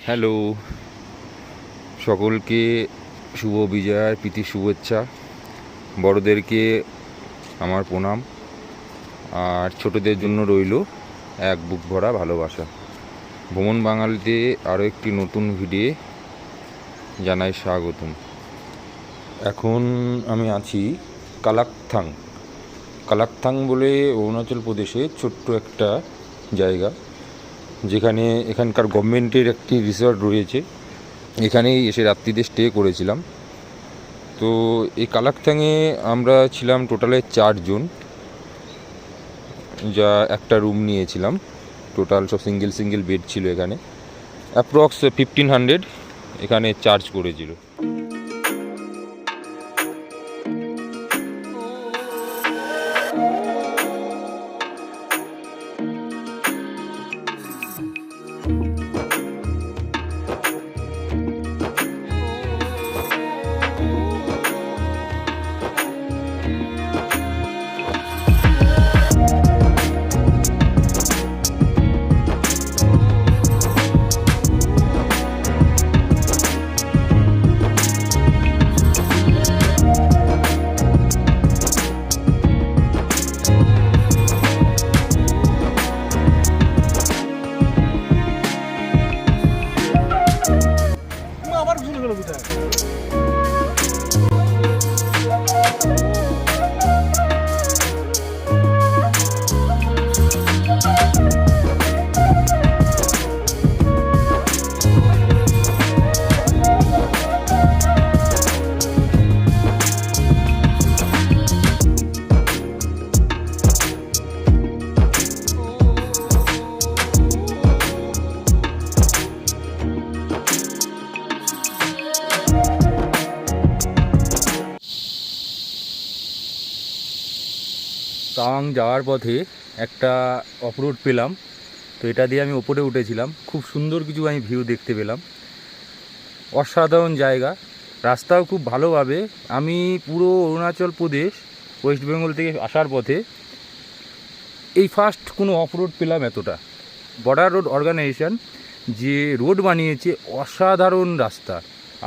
Hello, সকলকে শুভ বিজয়ার প্রীতি শুভেচ্ছা। বড়দেরকে আমার প্রণাম, আর ছোটদের জন্য রইল এক বুক ভরা ভালোবাসা। ভ্রমণ বাঙালিতে আরও একটি নতুন ভিডিও জানাই স্বাগতম। এখন আমি আছি কালাকথাং বলে অরুণাচল প্রদেশে ছোট্ট একটা জায়গা, যেখানে এখানকার গভর্নমেন্টের একটি রিসর্ট রয়েছে। এখানেই এসে রাত্রিতে স্টে করেছিলাম। তো এই কালাকথাংয়ে আমরা ছিলাম টোটালে 4 জন, যা একটা রুম নিয়েছিলাম। টোটাল সব সিঙ্গেল বেড ছিল। এখানে অ্যাপ্রক্স 1500 এখানে চার্জ করেছিল। তাওয়াং যাওয়ার পথে একটা অফরোড পেলাম, তো এটা দিয়ে আমি ওপরে উঠেছিলাম। খুব সুন্দর কিছু আমি ভিউ দেখতে পেলাম, অসাধারণ জায়গা। রাস্তাও খুব ভালোভাবে। আমি পুরো অরুণাচল প্রদেশ ওয়েস্ট বেঙ্গল থেকে আসার পথে এই ফার্স্ট কোনো অফরোড পেলাম এতটা। বর্ডার রোড অর্গানাইজেশন যে রোড বানিয়েছে, অসাধারণ রাস্তা।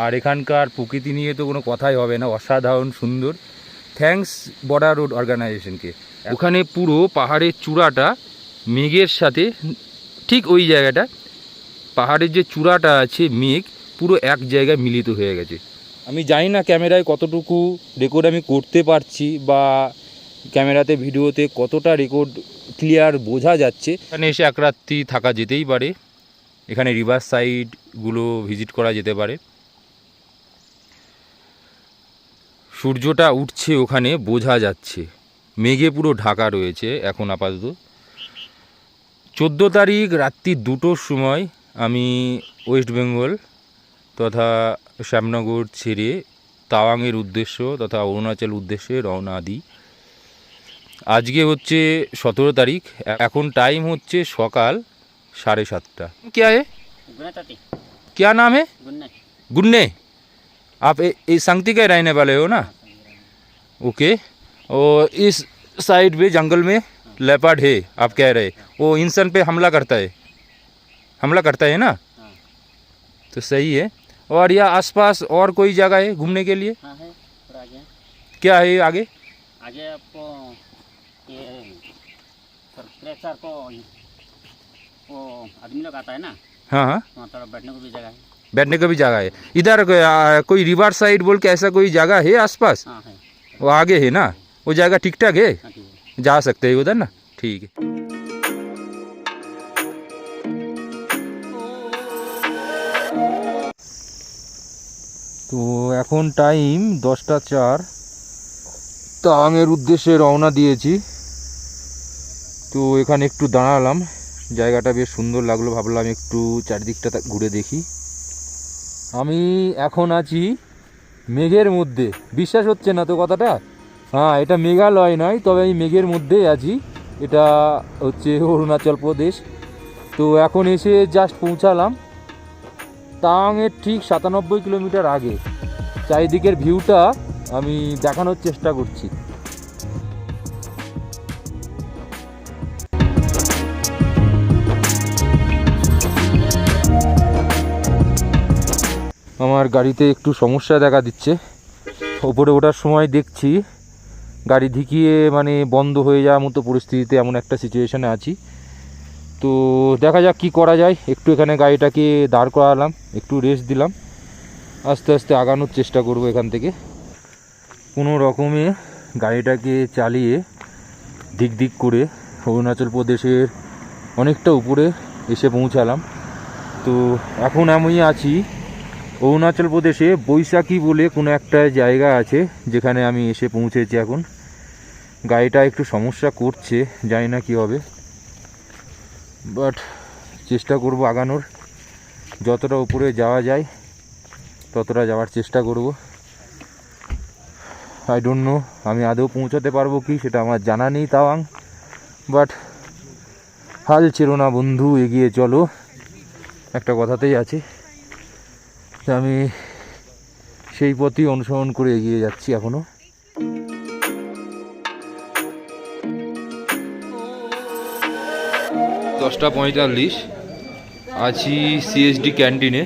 আর এখানকার প্রকৃতি নিয়ে তো কোনো কথাই হবে না, অসাধারণ সুন্দর। থ্যাঙ্কস বর্ডার রোড অর্গানাইজেশনকে। ওখানে পুরো পাহাড়ের চূড়াটা মেঘের সাথে, ঠিক ওই জায়গাটা পাহাড়ের যে চূড়াটা আছে, মেঘ পুরো এক জায়গায় মিলিত হয়ে গেছে। আমি জানি না ক্যামেরায় কতটুকু রেকর্ড আমি করতে পারছি, বা ক্যামেরাতে ভিডিওতে কতটা রেকর্ড ক্লিয়ার বোঝা যাচ্ছে। এখানে এসে এক রাত্রি থাকা যেতেই পারে। এখানে রিভার সাইডগুলো ভিজিট করা যেতে পারে। সূর্যটা উঠছে, ওখানে বোঝা যাচ্ছে। মেঘে পুরো ঢাকা রয়েছে এখন আপাতত। 14 তারিখ রাত্রি 2টোর সময় আমি ওয়েস্ট বেঙ্গল তথা শ্যামনগর ছেড়ে তাওয়াংয়ের উদ্দেশ্য তথা অরুণাচল উদ্দেশ্যে রওনা দিই। আজকে হচ্ছে 17 তারিখ। এখন টাইম হচ্ছে সকাল 7:30। क्या है, क्या नाम है? गुन्ने। आप इस संगति के रहने वाले हो ना? ओके। और इस साइड पे जंगल में लेपर्ड है, आप कह रहे, वो इंसान पे हमला करता है ना? तो सही है। और या आसपास और कोई जगह है घूमने के लिए? हाँ है, और आगे क्या है आगे? आगे आपको ये सरप्रेसर को वो आदमी लोग आता है ना, हाँ हाँ, वहाँ थोड़ा बैठने को भी जगह है। बैठने का भी जगह है। इधर कोई रिवर साइड बोल के ऐसा कोई जगह है आसपास? हाँ है, वो आगे है ना? वो जगह ठीक ठाक है, हाँ ठीक है। जा सकते हैं उधर ना? ठीक है। তো এখন টাইম 10:04। তাওয়াংয়ের উদ্দেশ্যে রওনা দিয়েছি। তো এখানে একটু দাঁড়ালাম, জায়গাটা বেশ সুন্দর লাগলো। ভাবলাম একটু চারিদিকটা ঘুরে দেখি। আমি এখন আছি মেঘের মধ্যে। বিশ্বাস হচ্ছে না তো কথাটা? হ্যাঁ, এটা মেঘালয় নয়, তবে আমি মেঘের মধ্যেই আছি। এটা হচ্ছে অরুণাচল প্রদেশ। তো এখন এসে জাস্ট পৌঁছালাম তাওয়াংয়ের ঠিক 97 কিলোমিটার আগে। চারিদিকের ভিউটা আমি দেখানোর চেষ্টা করছি। আমার গাড়িতে একটু সমস্যা দেখা দিচ্ছে। ওপরে ওঠার সময় দেখছি গাড়ি ধিকিয়ে মানে বন্ধ হয়ে যাওয়ার মতো পরিস্থিতিতে, এমন একটা সিচুয়েশানে আছি। তো দেখা যাক কি করা যায়। একটু এখানে গাড়িটাকে দাঁড় করালাম, একটু রেস্ট দিলাম, আস্তে আস্তে আগানোর চেষ্টা করব এখান থেকে। কোনো রকমে গাড়িটাকে চালিয়ে দিক দিক করে অরুণাচল প্রদেশের অনেকটা উপরে এসে পৌঁছালাম। তো এখন আমি আছি অরুণাচল প্রদেশে বৈশাখী বলে কোনো একটা জায়গা আছে, যেখানে আমি এসে পৌঁছেছি। এখন গাড়িটা একটু সমস্যা করছে, জানি না কী হবে, বাট চেষ্টা করব আগানোর। যতটা উপরে যাওয়া যায় ততটা যাওয়ার চেষ্টা করব। আই ডোন্ট নো আমি আদৌ পৌঁছাতে পারবো কি, সেটা আমার জানা নেই তাওয়াং। বাট হাল ছেড়ো না বন্ধু, এগিয়ে চলো, একটা কথাতেই আছে। আমি সেই পথই অনুসরণ করে এগিয়ে যাচ্ছি এখনও। 10:45 আছি সিএসডি ক্যান্টিনে।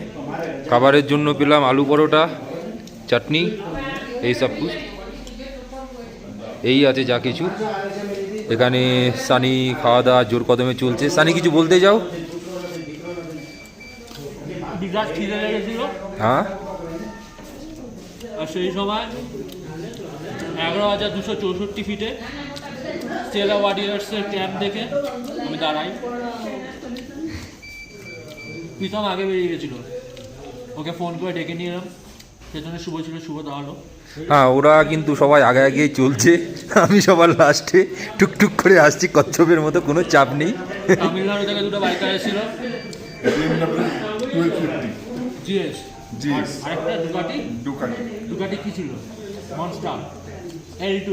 খাবারের জন্য পেলাম আলু পরোটা, চাটনি, এই সব কিছু, এই আছে যা কিছু। এখানে সানি খাওয়া দাওয়া জোর কদমে চলছে। সানি কিছু বলতে যাও? বিরাট খিদে লেগেছিল, হ্যাঁ, আর সেই সময় 11,264 ফিটে স্টেলা ওয়ারিয়ার্সের ক্যাম্প দেখে আমি দাঁড়াই। প্রীতম আগে বেরিয়ে গেছিল, ওকে ফোন করে ডেকে নিয়ে এলাম। সেজন্য শুভ ছিল, শুভ দাঁড়ালো। হ্যাঁ, ওরা কিন্তু সবাই আগে আগেই চলছে, আমি সবার লাস্টে টুকটুক করে আসছি কচ্ছপের মতো, কোনো চাপ নেই। তামিলনাড়ু থেকে দুটো বাইকার এসেছিল, জিএস, আরেকটা ডুকাটি কি ছিল, মনস্টার L2।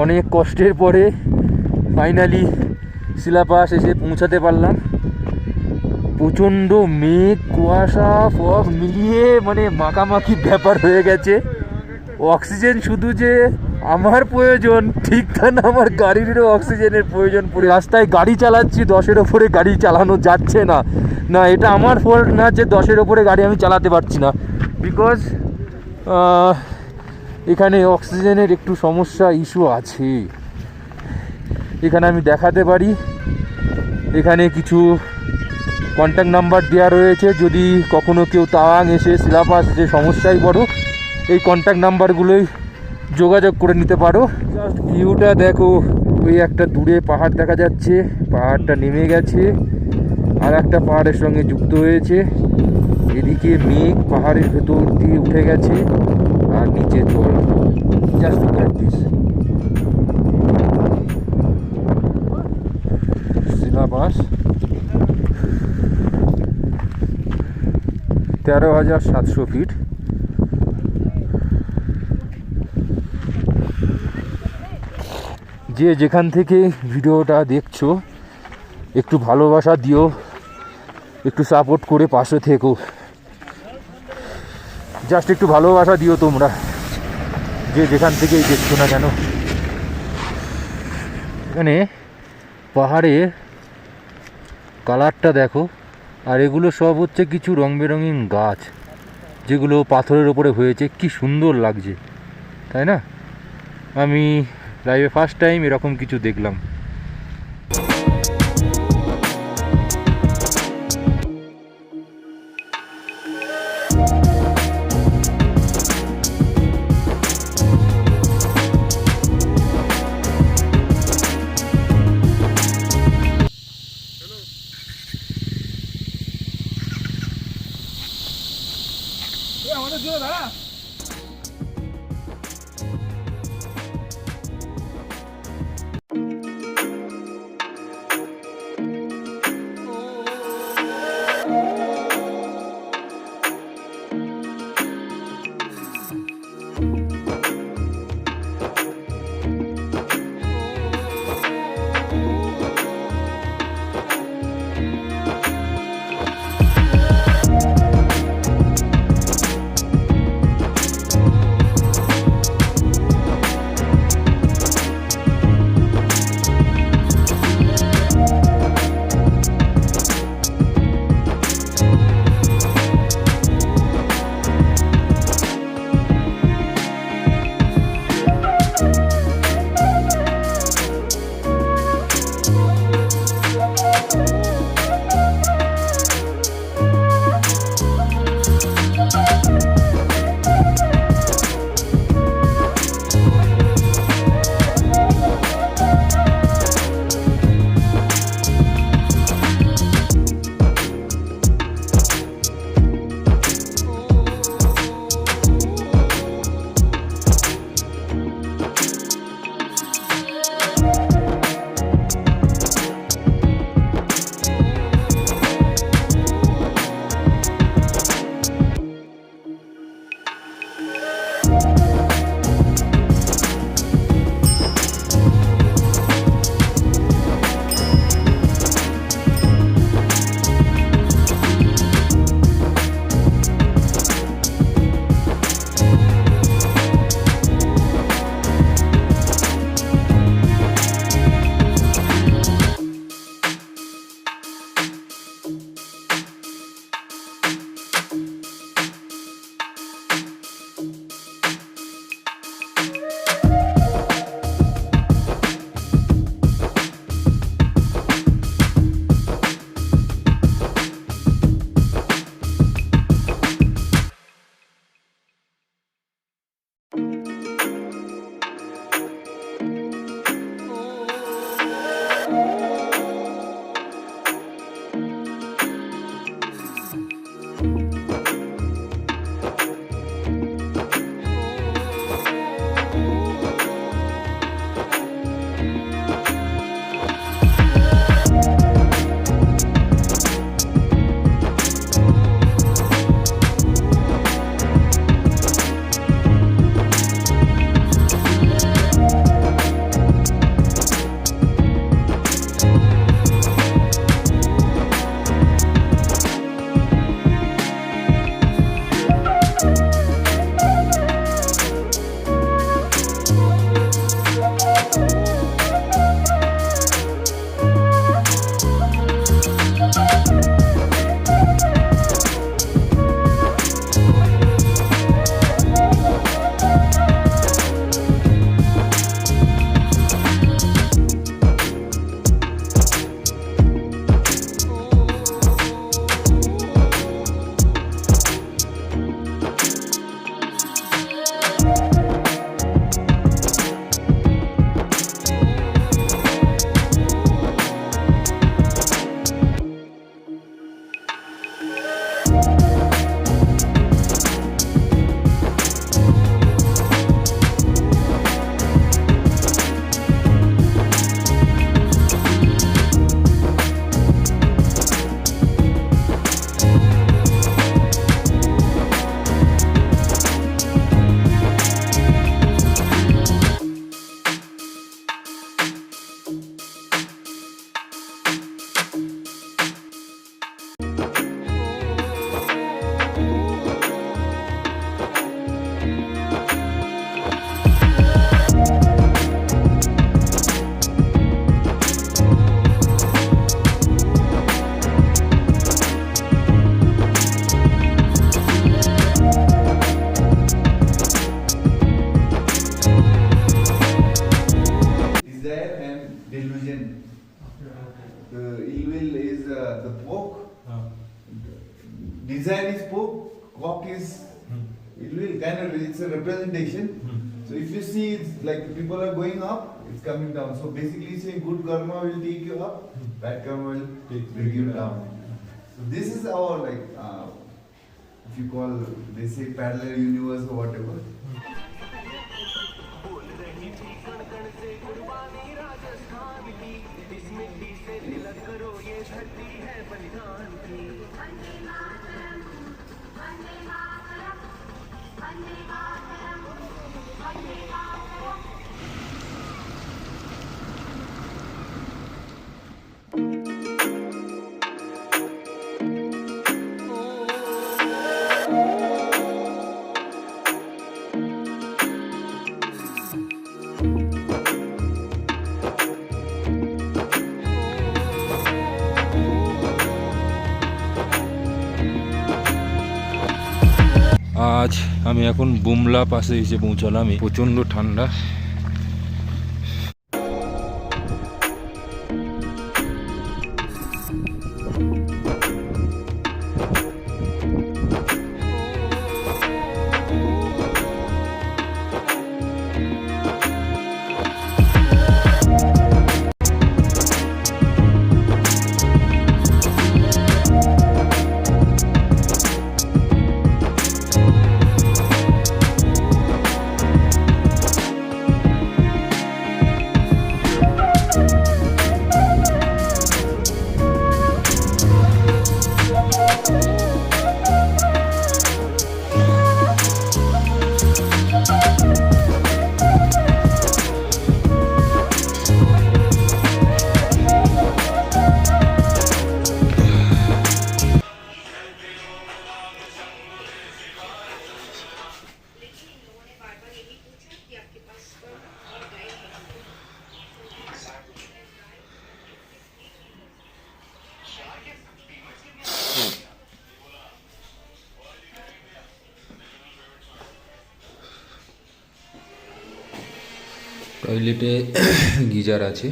অনেক কষ্টের পরে ফাইনালি শিলাপাস এসে পৌঁছাতে পারলাম। প্রচণ্ড মেঘ, কুয়াশা, ফগ মিলিয়ে মানে মাখামাখি ব্যাপার হয়ে গেছে। অক্সিজেন শুধু যে আমার প্রয়োজন ঠিক তা না, আমার গাড়িরও অক্সিজেনের প্রয়োজন পড়ে। রাস্তায় গাড়ি চালাচ্ছি, 10-এর ওপরে গাড়ি চালানো যাচ্ছে না। না, এটা আমার ফল্ট না যে 10-এর ওপরে গাড়ি আমি চালাতে পারছি না, বিকজ এখানে অক্সিজেনের একটু সমস্যা ইস্যু আছে। এখানে আমি দেখাতে পারি, এখানে কিছু কন্ট্যাক্ট নাম্বার দেওয়া রয়েছে। যদি কখনো কেউ তাওয়াং এসে শিলাপাস যে সমস্যায় পড়ো, এই কন্ট্যাক্ট নাম্বারগুলোই যোগাযোগ করে নিতে পারো। জাস্ট ভিউটা দেখো, ওই একটা দূরে পাহাড় দেখা যাচ্ছে, পাহাড়টা নেমে গেছে আর একটা পাহাড়ের সঙ্গে যুক্ত হয়েছে। এদিকে মেঘ পাহাড়ের ভেতর দিয়ে উঠে গেছে আর নিচে জল। Just look at this. Sela Pass 13,700 feet. যে যেখান থেকে ভিডিওটা দেখছো, একটু ভালোবাসা দিও, একটু সাপোর্ট করে পাশে থেকো। জাস্ট একটু ভালোবাসা দিও তোমরা, যে যেখান থেকেই দেখছো না কেন। এখানে পাহাড়ের কালারটা দেখো, আর এগুলো সব হচ্ছে কিছু রং বেরঙিন গাছ, যেগুলো পাথরের ওপরে হয়েছে। কি সুন্দর লাগছে, তাই না? আমি লাইভে ফার্স্ট টাইম এরকম কিছু দেখলাম। আমাদের জন্য দাঁড়া। delusion. The ill will is the pork. Design is pork, cock is ill will. Kind of, it's a representation. So if you see, it's like people are going up, it's coming down. So basically, saying good karma will take you up, bad karma will bring you down. So this is our like, if you call, they say parallel universe or whatever. আজ আমি এখন বুমলা পাশে এসে পৌঁছালাম। প্রচণ্ড ঠান্ডা। টয়লেটে geyser আছে,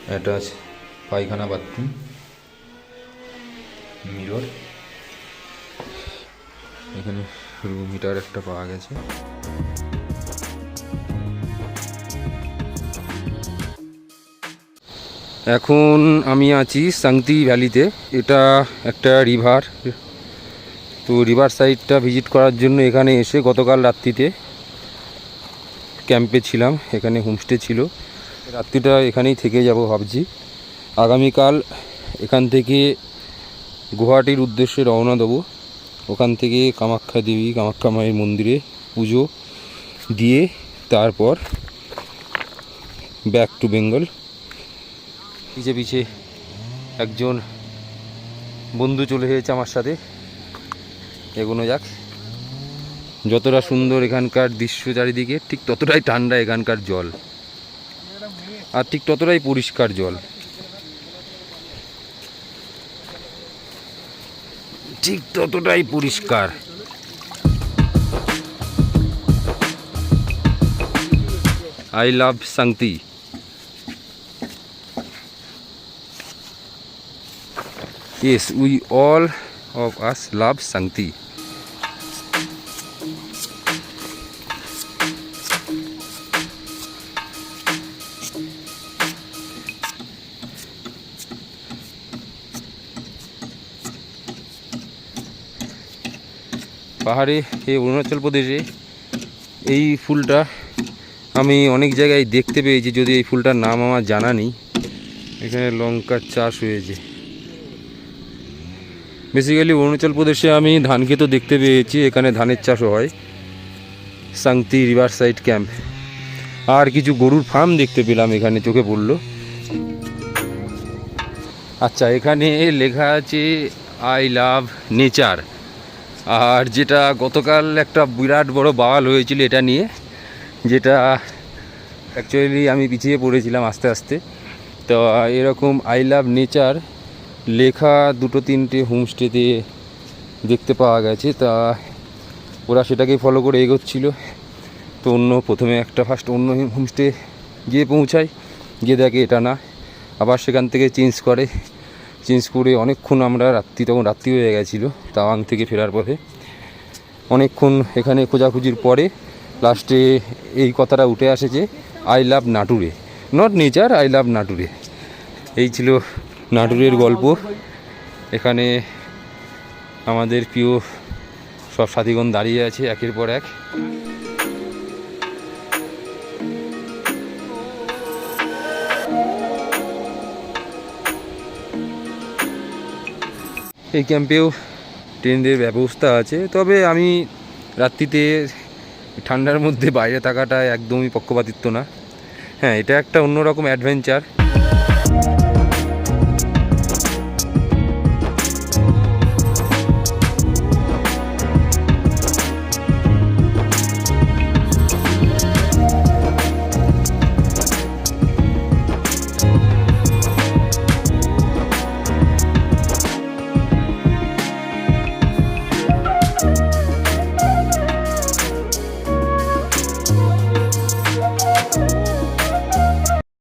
অ্যাটাচ পায়খানা বাথরুম, মিরর, এখানে রুম হিটার একটা পাওয়া গেছে। এখন আমি আছি সাংতি ভ্যালিতে। এটা একটা রিভার, তো রিভার সাইডটা ভিজিট করার জন্য এখানে এসে গতকাল রাত্রিতে ক্যাম্পে ছিলাম। এখানে হোমস্টে ছিল, রাত্রিটা এখানেই থেকে যাব ভাবছি। আগামীকাল এখান থেকে গুয়াহাটির উদ্দেশ্যে রওনা দেবো। ওখান থেকে কামাখ্যা দেবী, কামাখ্যা মায়ের মন্দিরে পুজো দিয়ে তারপর ব্যাক টু বেঙ্গল। পিছে পিছে একজন বন্ধু চলে এসেছে আমার সাথে, এগোনো যাক। যতটা সুন্দর এখানকার দৃশ্য চারিদিকে, ঠিক ততটাই ঠান্ডা এখানকার জল, আর ঠিক ততটাই পরিষ্কার জল, ঠিক ততটাই পরিষ্কার। I love Sankti. Yes, we all of us love Sankti. পাহাড়ে এই অরুণাচল প্রদেশে এই ফুলটা আমি অনেক জায়গায় দেখতে পেয়েছি, যদি এই ফুলটার নাম আমার জানা নেই। এখানে লঙ্কার চাষ হয়েছে। বেসিক্যালি অরুণাচল প্রদেশে আমি ধান ক্ষেতও দেখতে পেয়েছি, এখানে ধানের চাষও হয়। সাংতি রিভার সাইড ক্যাম্প, আর কিছু গরুর ফার্ম দেখতে পেলাম এখানে, চোখে পড়লো। আচ্ছা, এখানে লেখা আছে আই লাভ নেচার। আর যেটা গতকাল একটা বিরাট বড় বাওয়াল হয়েছিল এটা নিয়ে, যেটা অ্যাকচুয়ালি আমি পিছিয়ে পড়েছিলাম আস্তে আস্তে। তো এরকম আই লাভ নেচার লেখা দুটো তিনটে হোমস্টেতে দেখতে পাওয়া গেছে। তা ওরা সেটাকেই ফলো করে এগোচ্ছিল। তো প্রথমে একটা ফার্স্ট অন্য হোমস্টে গিয়ে পৌঁছাই, গিয়ে দেখে এটা না, আবার সেখান থেকে চেঞ্জ করে অনেকক্ষণ আমরা তখন রাত্রি হয়ে গেছিলো তাওয়াং থেকে ফেরার পথে। অনেকক্ষণ এখানে খোঁজাখুঁজির পরে লাস্টে এই কথাটা উঠে আসে যে I love nature, not nature, I love nature. এই ছিল নাটুরের গল্প। এখানে আমাদের প্রিয় সব সাথীগণ দাঁড়িয়ে আছে একের পর এক। এই ক্যাম্পেও ট্রেনের ব্যবস্থা আছে, তবে আমি রাত্রিতে ঠান্ডার মধ্যে বাইরে থাকাটা একদমই পক্ষপাতিত্ব না। হ্যাঁ, এটা একটা অন্যরকম অ্যাডভেঞ্চার।